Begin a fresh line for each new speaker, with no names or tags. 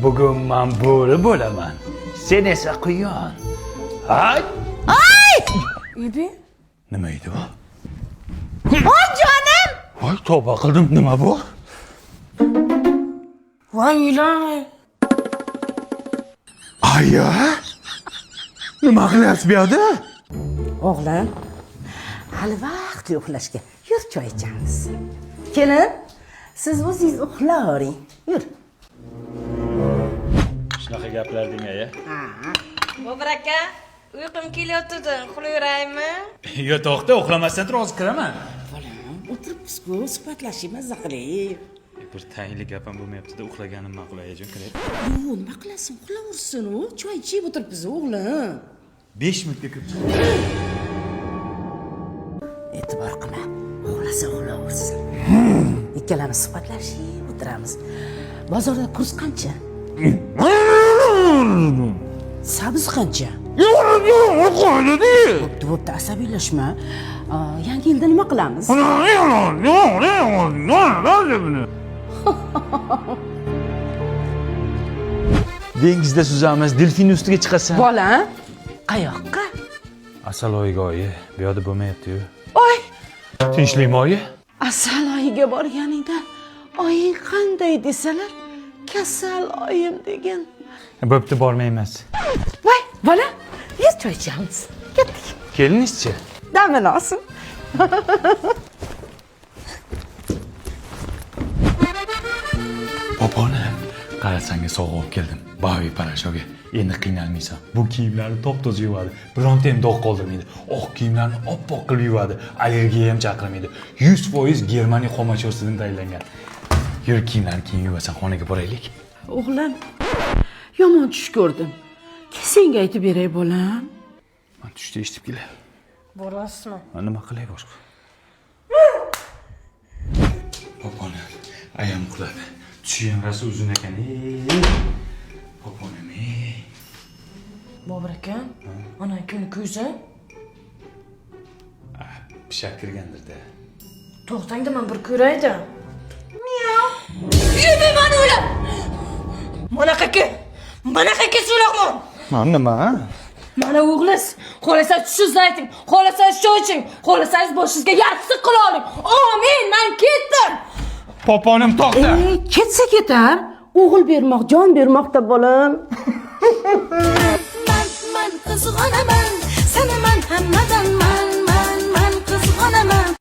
Bugun men bo'ri bo'laman. Sen esa quyon. Hay!
Edi?
Nima edi bu?
Voy jonim!
Voy, tavba qildim, nima bu?
Voy ilohi.
Aya! Nima qilyapsiz bu yerda?
O'g'lim, hali vaqt uxlashga. Yur choy ichamiz. Kelin, siz o'zingiz uxlavering. Yur.
Shunaqa gaplarding aya.
Bobur aka, uyqum kelyotdi, uxlayveraymi?
Yo, to'xta, uxlamasdan tur, hozir kiraman.
Bolam, o'tiribsiz-ku, suhbatlashimiz zaqli.
Bir tayinli gapim bo'lmayapti-da, uxlaganim ma'qul ayajon, kiray.
Yo'q, nima qilasan? Uxlaversin u. Choy ichib o'tiribsiz, o'g'lim.
5 minutga kirib chiqdim.
E'tibor qilma. Uxlasa uxlaversin. Ikkalamiz suhbatlashib o'tiramiz. Bozorda kurs qancha? Sabz qancha? Bo'pti, asabiylashma. Yangi yilda nima qilamiz?
Dengizda suzamiz, delfin ustiga chiqasan.
Bola, qayoqqa?
Asaloyiga oyi, bu yerda bo'lmayapti-yu.
Oy,
Tinchlikmi oyi?
Asaloyiga borganingda oying qanday desalar, kasal oyim degan.
Bo'pti, bormaymiz.
Voy, bola, yuz choy ichamiz. Ketdik.
Kelinizchi.
Damin olsin.
Poponi, qarasanga sovg'a olib keldim. Bavi parashoga. Endi qiynalmaysan. Bu kiyimlarni top-toza yuvadi. Bironta ham dog' qoldirmaydi. Oq kiyimlarni oppoq qilib yuvadi. Allergiya ham chaqirmaydi. 100% Germaniya xomashyorsidan tayyorlangan. Yur, kiyimlarni keyin yuvasan, xonaga boraylik.
O'g'lim, yomon tush ko'rdim. Senga aytib beray, bolam.
Men tushda eshitib kelay.
Borasizmi?
Nima qilay boshqa? Poponi, ayam uxladi. Tushi ham rosa uzun ekan. Poponim.
Bobur aka, ana kuni ko'zi.
Pishab kirgandir-da.
To'xtangda, men bir ko'raydi. Yurmayman o'ylab. Manaqaki so'laqman.
Nima?
Mana o'g'liz, xohlasangiz tushingizni ayting, xohlasangiz choy iching, xohlasangiz boshingizga yassiq qila oling. Amin, men ketdim.
Poponim to'xta.
Ketsa ketar. O'g'il bermoq, jon bermoqda bolam.
man qizg'onaman, sanaman hammadan